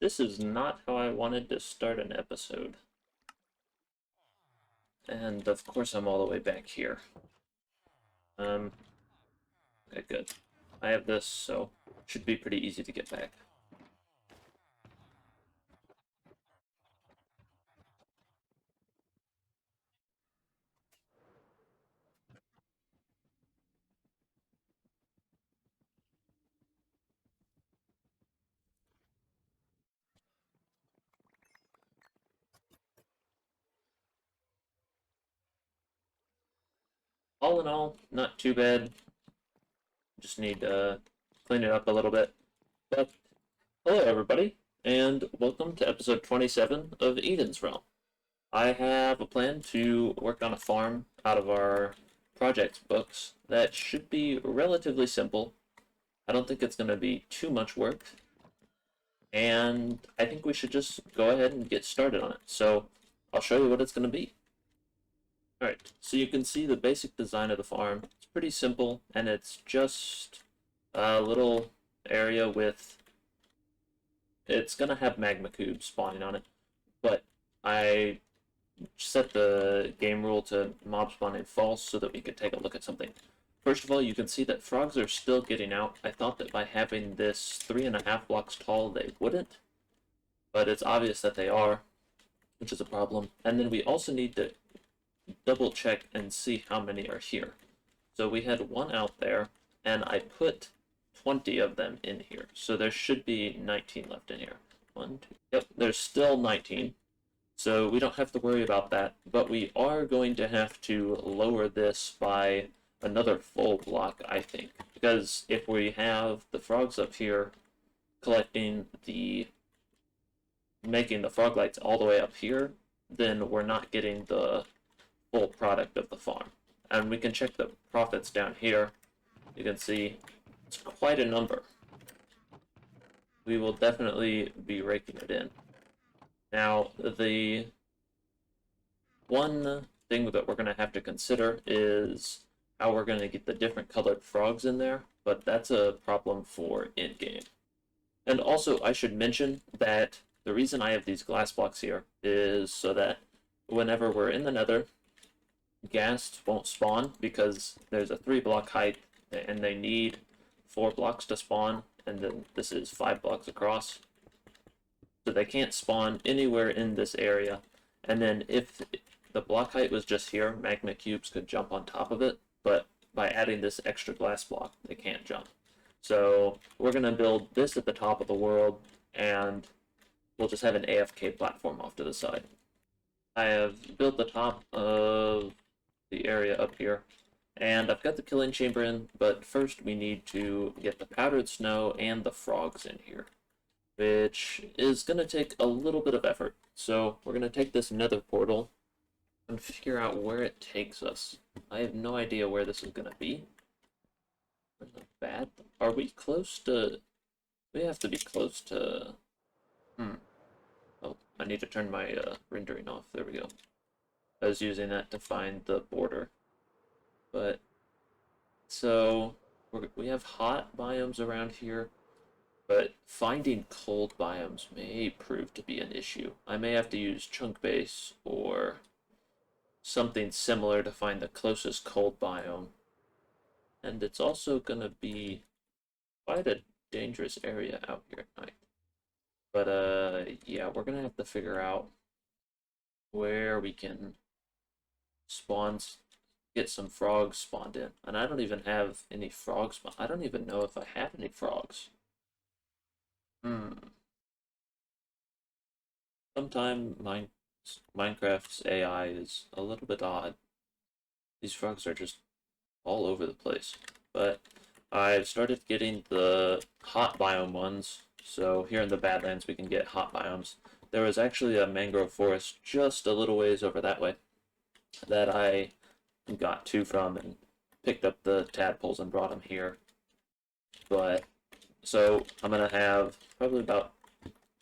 This is not how I wanted to start an episode. And of course I'm all the way back here. Okay, good. I have this, so it should be pretty easy to get back. All in all, not too bad. Just need to clean it up a little bit. But hello everybody, and welcome to episode 27 of Eden's Realm. I have a plan to work on a farm out of our project books that should be relatively simple. I don't think it's going to be too much work, and I think we should just go ahead and get started on it. So I'll show you what it's going to be. Alright, so you can see the basic design of the farm. It's pretty simple, and it's just a little area with... It's going to have magma cubes spawning on it, but I set the game rule to mob spawning false so that we could take a look at something. First of all, you can see that frogs are still getting out. I thought that by having this 3.5 blocks tall, they wouldn't, but it's obvious that they are, which is a problem. And then we also need to double check and see how many are here. So we had one out there, and I put 20 of them in here. So there should be 19 left in here. One, two, yep, there's still 19. So we don't have to worry about that, but we are going to have to lower this by another full block, I think. Because if we have the frogs up here making the frog lights all the way up here, then we're not getting the full product of the farm. And we can check the profits down here. You can see it's quite a number. We will definitely be raking it in. Now, the one thing that we're going to have to consider is how we're going to get the different colored frogs in there, but that's a problem for in-game. And also, I should mention that the reason I have these glass blocks here is so that whenever we're in the nether, ghasts won't spawn because there's a 3-block height and they need 4 blocks to spawn, and then this is 5 blocks across. So they can't spawn anywhere in this area. And then if the block height was just here, magma cubes could jump on top of it, but by adding this extra glass block, they can't jump. So we're going to build this at the top of the world, and we'll just have an AFK platform off to the side. I have built the top of the area up here, and I've got the killing chamber in, but first we need to get the powdered snow and the frogs in here, which is going to take a little bit of effort. So we're going to take this nether portal and figure out where it takes us. I have no idea where this is going to be. Not bad. Are we close to... We have to be close to... Oh, I need to turn my rendering off. There we go. I was using that to find the border. But, so, we have hot biomes around here, but finding cold biomes may prove to be an issue. I may have to use chunk base or something similar to find the closest cold biome. And it's also going to be quite a dangerous area out here at night. But, yeah, we're going to have to figure out where we can get some frogs spawned in. And I don't even have any frogs. I don't even know if I have any frogs. Sometimes Minecraft's AI is a little bit odd. These frogs are just all over the place. But I've started getting the hot biome ones. So here in the Badlands we can get hot biomes. There was actually a mangrove forest just a little ways over that way that I got 2 from and picked up the tadpoles and brought them here. But, so I'm going to have probably about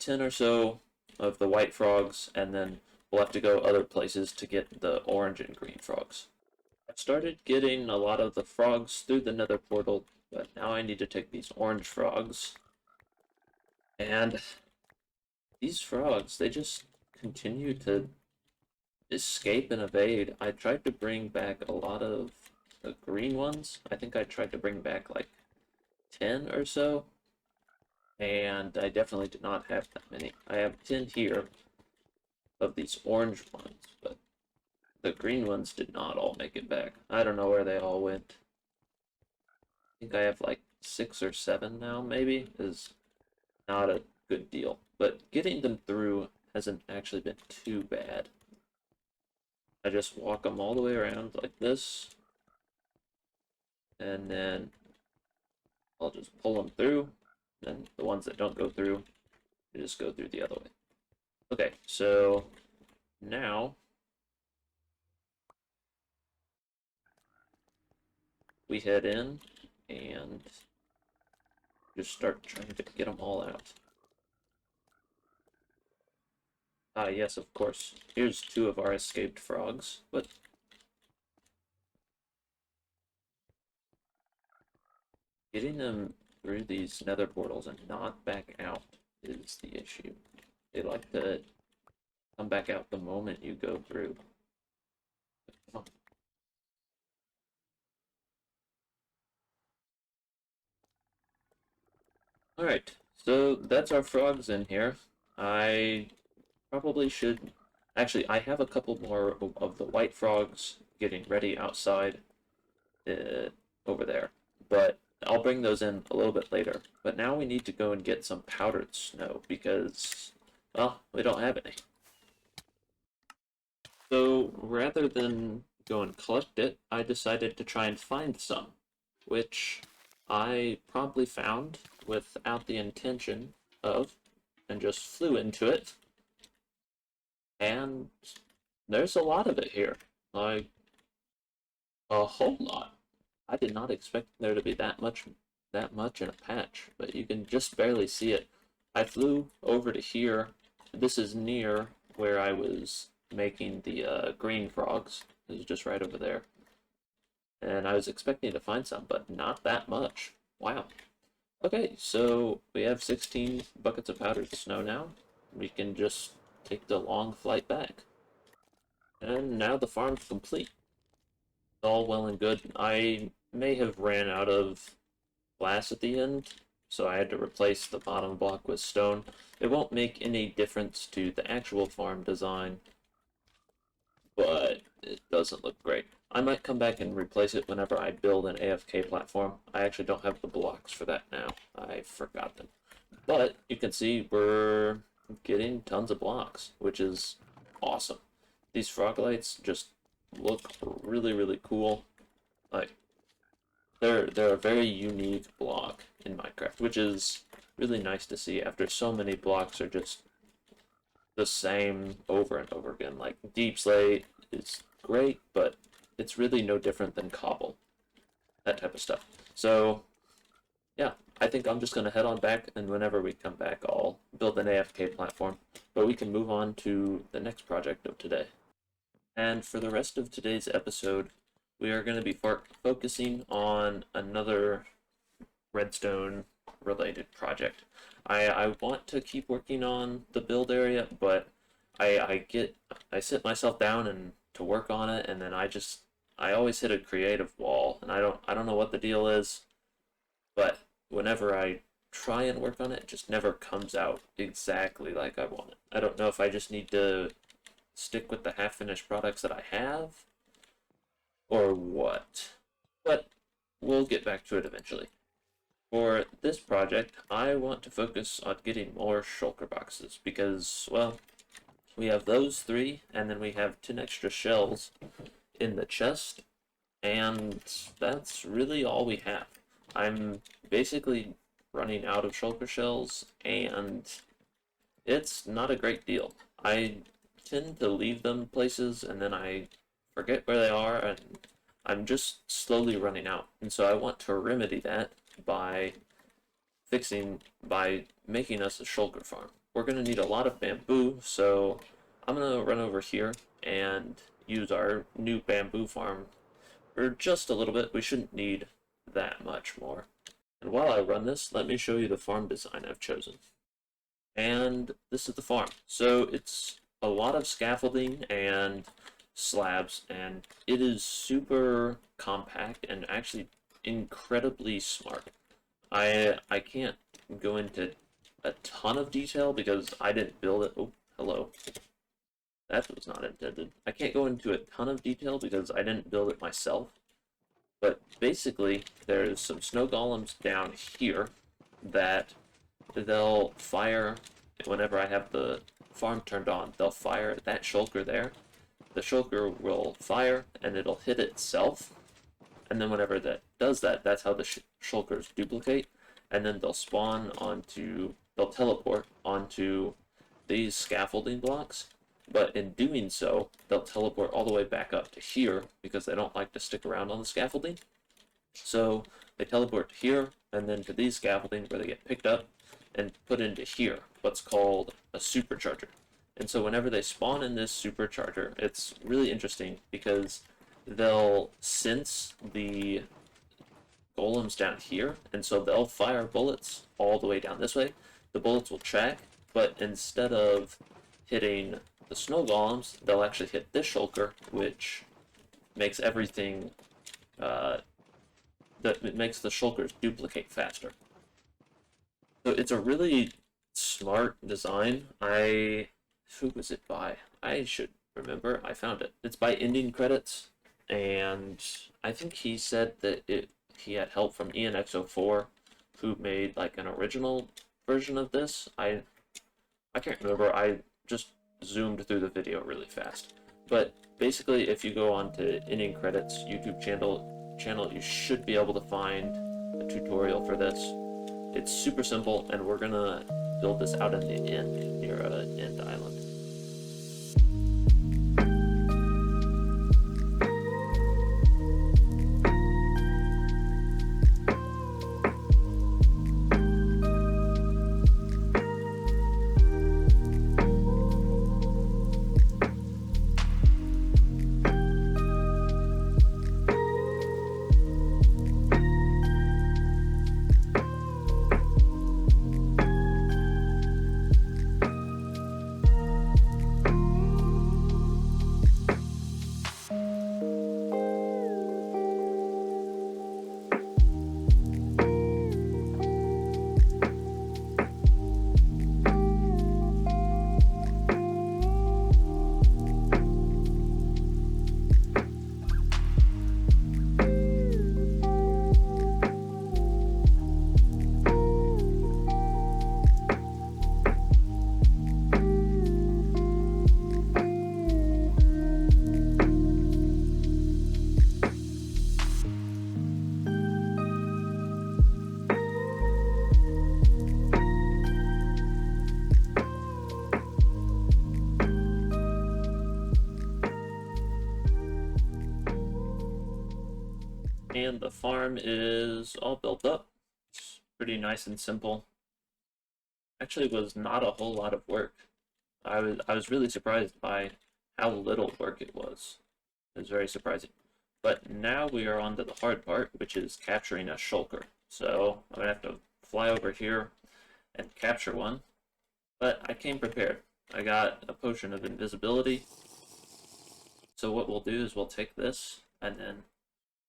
10 or so of the white frogs, and then we'll have to go other places to get the orange and green frogs. I've started getting a lot of the frogs through the nether portal, but now I need to take these orange frogs and these frogs, they just continue to escape and evade. I tried to bring back a lot of the green ones. I think I tried to bring back like 10 or so, and I definitely did not have that many. I have 10 here of these orange ones, but the green ones did not all make it back. I don't know where they all went. I think I have like 6 or 7 now, maybe, is not a good deal. But getting them through hasn't actually been too bad. I just walk them all the way around like this, and then I'll just pull them through. Then the ones that don't go through, you just go through the other way. Okay, so now we head in and just start trying to get them all out. Ah, yes, of course. Here's 2 of our escaped frogs, but getting them through these nether portals and not back out is the issue. They like to come back out the moment you go through. Oh. Alright, so that's our frogs in here. I probably should... Actually, I have a couple more of the white frogs getting ready outside over there, but I'll bring those in a little bit later. But now we need to go and get some powdered snow because, well, we don't have any. So rather than go and collect it, I decided to try and find some, which I promptly found without the intention of, and just flew into it. And there's a lot of it here, like a whole lot. I did not expect there to be that much in a patch, but you can just barely see it. I flew over to here. This is near where I was making the green frogs. It was just right over there. And I was expecting to find some, but not that much. Wow. Okay, so we have 16 buckets of powdered snow now. We can just take the long flight back. And now the farm's complete. All well and good. I may have ran out of glass at the end, so I had to replace the bottom block with stone. It won't make any difference to the actual farm design, but it doesn't look great. I might come back and replace it whenever I build an AFK platform. I actually don't have the blocks for that now. I forgot them. But you can see we're getting tons of blocks, which is awesome. These frog lights just look really, really cool. Like, they're a very unique block in Minecraft, which is really nice to see after so many blocks are just the same over and over again. Like, deep slate is great, but it's really no different than cobble, that type of stuff. So yeah, I think I'm just going to head on back, and whenever we come back, I'll build an AFK platform. But we can move on to the next project of today. And for the rest of today's episode, we are going to be focusing on another redstone related project. I want to keep working on the build area, but I sit myself down and to work on it, and then I always hit a creative wall, and I don't know what the deal is, but whenever I try and work on it, it just never comes out exactly like I want it. I don't know if I just need to stick with the half-finished products that I have, or what. But we'll get back to it eventually. For this project, I want to focus on getting more shulker boxes because, well, we have those 3, and then we have 10 extra shells in the chest, and that's really all we have. I'm basically running out of shulker shells, and it's not a great deal. I tend to leave them places, and then I forget where they are, and I'm just slowly running out. And so I want to remedy that by making us a shulker farm. We're going to need a lot of bamboo, so I'm going to run over here and use our new bamboo farm for just a little bit. We shouldn't need that much more. And while I run this, let me show you the farm design I've chosen. And this is the farm. So it's a lot of scaffolding and slabs, and it is super compact and actually incredibly smart. I can't go into a ton of detail because I didn't build it. Oh, hello. That was not intended. I can't go into a ton of detail because I didn't build it myself. But basically, there's some snow golems down here that they'll fire whenever I have the farm turned on. They'll fire that shulker there. The shulker will fire and it'll hit itself. And then whenever that does that, that's how the shulkers duplicate. And then they'll teleport onto these scaffolding blocks. But in doing so, they'll teleport all the way back up to here because they don't like to stick around on the scaffolding. So they teleport to here and then to these scaffolding where they get picked up and put into here, what's called a supercharger. And so whenever they spawn in this supercharger, it's really interesting because they'll sense the golems down here, and so they'll fire bullets all the way down this way. The bullets will track, but instead of hitting the snow golems, they'll actually hit this shulker, which makes everything that makes the shulkers duplicate faster. So it's a really smart design. Who was it by? I should remember. I found it. It's by Ending Credits, and I think he said that he had help from ENX04, who made like an original version of this. I can't remember. I just zoomed through the video really fast. But basically, if you go on to Ending Credits YouTube channel, you should be able to find a tutorial for this. It's super simple, and we're gonna build this out in the end, near an end island. And the farm is all built up. It's pretty nice and simple. Actually, was not a whole lot of work. I was really surprised by how little work it was. It was very surprising. But now we are on to the hard part, which is capturing a shulker. So I'm gonna have to fly over here and capture one. But I came prepared. I got a potion of invisibility. So what we'll do is we'll take this and then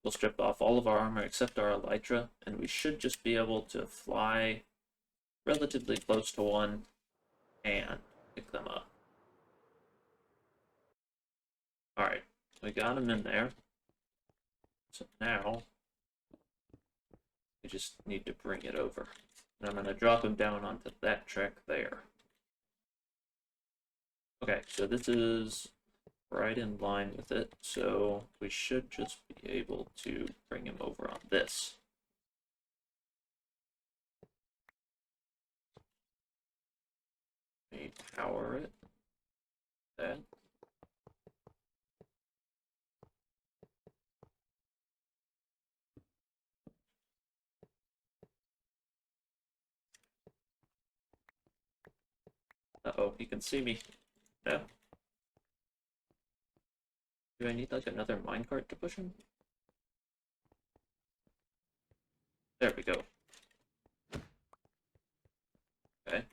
we'll strip off all of our armor except our elytra, and we should just be able to fly relatively close to one and pick them up. Alright, we got them in there. So now we just need to bring it over. And I'm going to drop him down onto that track there. Okay, so this is right in line with it, so we should just be able to bring him over on this. Let me power it. That. Uh-oh, he can see me. No. Do I need like another minecart to push him? There we go. Okay.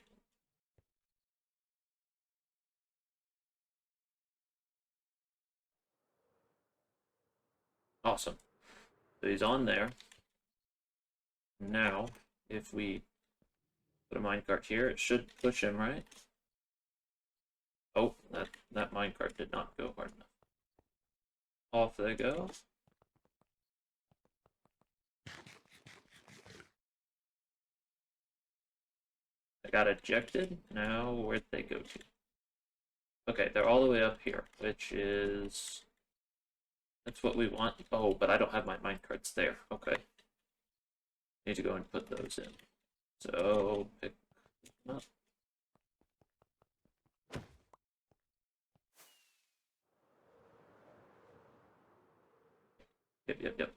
Awesome. So he's on there. Now, if we put a minecart here, it should push him, right? Oh, that minecart did not go hard enough. Off they go. I got ejected. Now, where'd they go to? Okay, they're all the way up here, which is... That's what we want. Oh, but I don't have my minecarts there. Okay. Need to go and put those in. So, pick them up. Yep.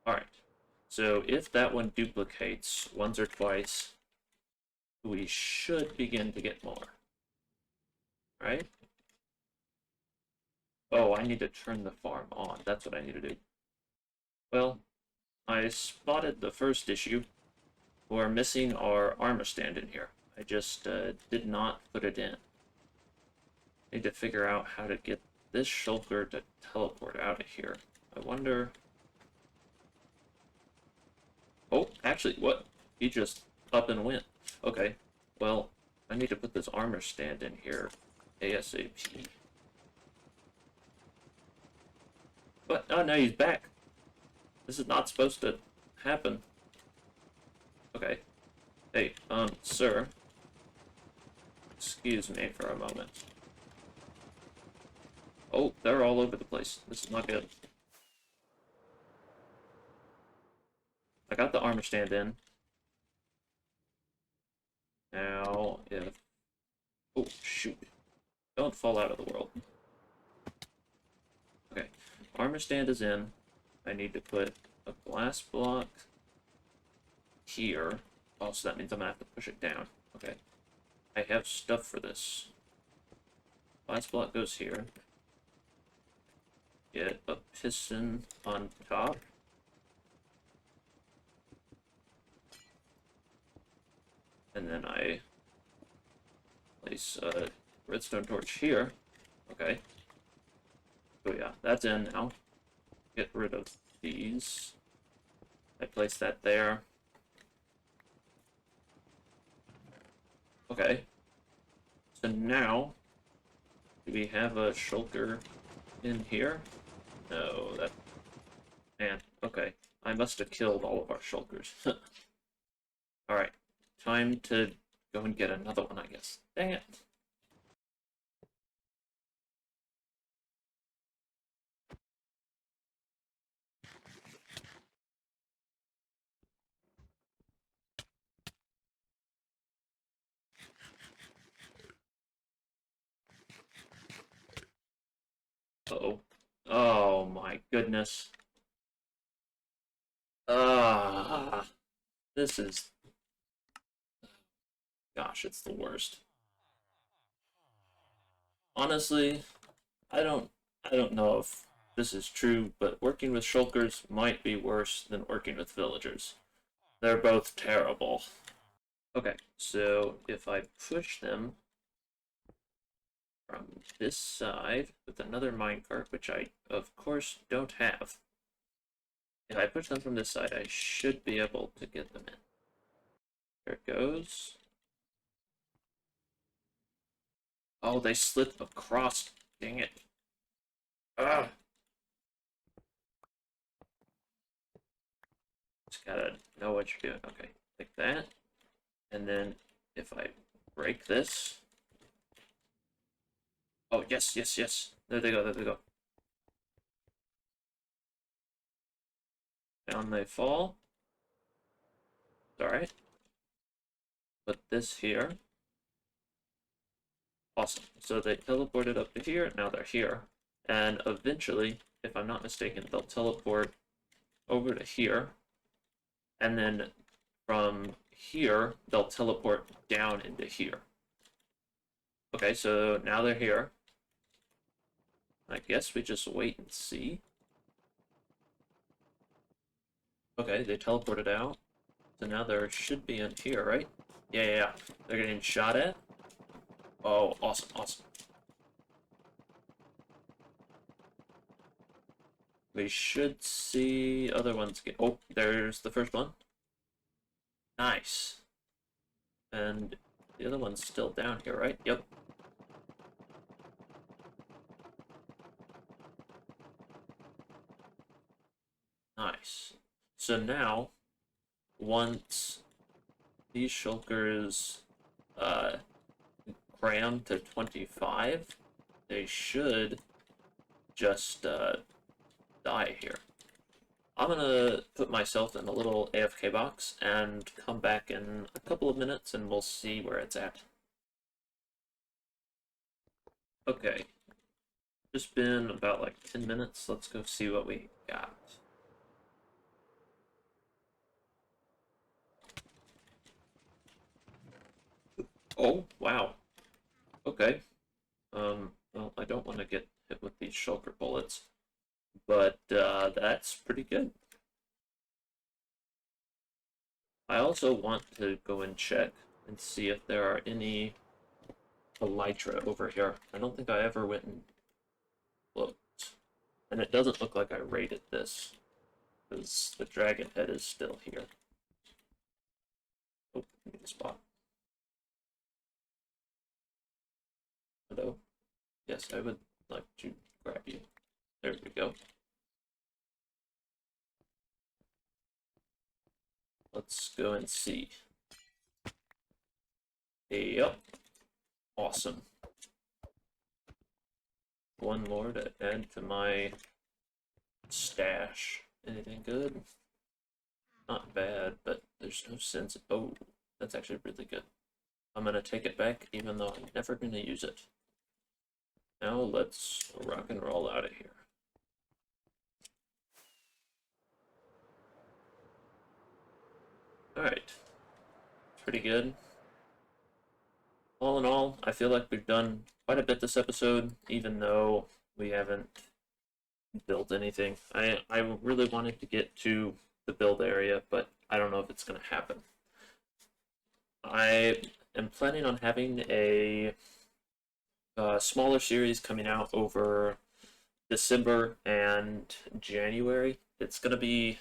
Alright. So if that one duplicates once or twice, we should begin to get more. Right? Oh, I need to turn the farm on. That's what I need to do. Well, I spotted the first issue. We're missing our armor stand in here. I just did not put it in. Need to figure out how to get this shulker to teleport out of here. I wonder... Oh, actually, what? He just up and went. Okay, well, I need to put this armor stand in here ASAP. But, oh, no, he's back. This is not supposed to happen. Okay. Hey, sir. Excuse me for a moment. Oh, they're all over the place. This is not good. I got the armor stand in. Now, if... Oh, shoot. Don't fall out of the world. Okay. Armor stand is in. I need to put a glass block here. Oh, so that means I'm gonna have to push it down. Okay. I have stuff for this. Glass block goes here. Get a piston on top. And then I place a redstone torch here. Okay. So yeah, that's in now. Get rid of these. I place that there. Okay. So now, do we have a shulker in here? No, that... Man, okay. I must have killed all of our shulkers. Alright. Time to go and get another one, I guess. Dang it. Uh-oh. Oh my goodness. Ah, this is... Gosh, it's the worst. Honestly, I don't know if this is true, but working with shulkers might be worse than working with villagers. They're both terrible. Okay, so if I push them from this side with another minecart, which I, of course, don't have. If I push them from this side, I should be able to get them in. There it goes. Oh, they slid across. Dang it. Ah! Just gotta know what you're doing. Okay, like that. And then if I break this... Oh, yes. There they go. Down they fall. Alright. Put this here. Awesome. So they teleported up to here, now they're here. And eventually, if I'm not mistaken, they'll teleport over to here. And then from here, they'll teleport down into here. Okay, so now they're here. I guess we just wait and see. Okay, they teleported out. So now there should be in here, right? Yeah. They're getting shot at. Oh, awesome. We should see other ones get... Oh, there's the first one. Nice. And the other one's still down here, right? Yep. Nice. So now, once these shulkers cram to 25, they should just die here. I'm gonna put myself in a little AFK box and come back in a couple of minutes and we'll see where it's at. Okay. Just been about like 10 minutes. Let's go see what we got. Oh, wow. Okay. Well, I don't want to get hit with these shulker bullets, but that's pretty good. I also want to go and check and see if there are any elytra over here. I don't think I ever went and looked. And it doesn't look like I raided this, because the dragon head is still here. Oh, need a spot. Hello? Yes, I would like to grab you. There we go. Let's go and see. Yep. Awesome. One more to add to my stash. Anything good? Not bad, but there's no sense. Oh, that's actually really good. I'm gonna take it back, even though I'm never gonna use it. Now let's rock and roll out of here. Alright. Pretty good. All in all, I feel like we've done quite a bit this episode, even though we haven't built anything. I really wanted to get to the build area, but I don't know if it's going to happen. I am planning on having a smaller series coming out over December and January. It's going to be...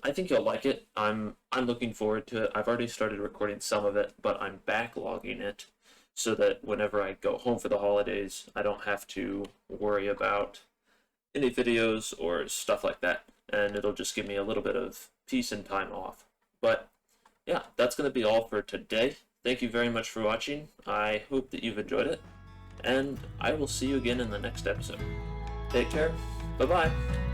I think you'll like it. I'm looking forward to it. I've already started recording some of it, but I'm backlogging it so that whenever I go home for the holidays, I don't have to worry about any videos or stuff like that. And it'll just give me a little bit of peace and time off. But yeah, that's going to be all for today. Thank you very much for watching. I hope that you've enjoyed it. And I will see you again in the next episode. Take care. Bye-bye.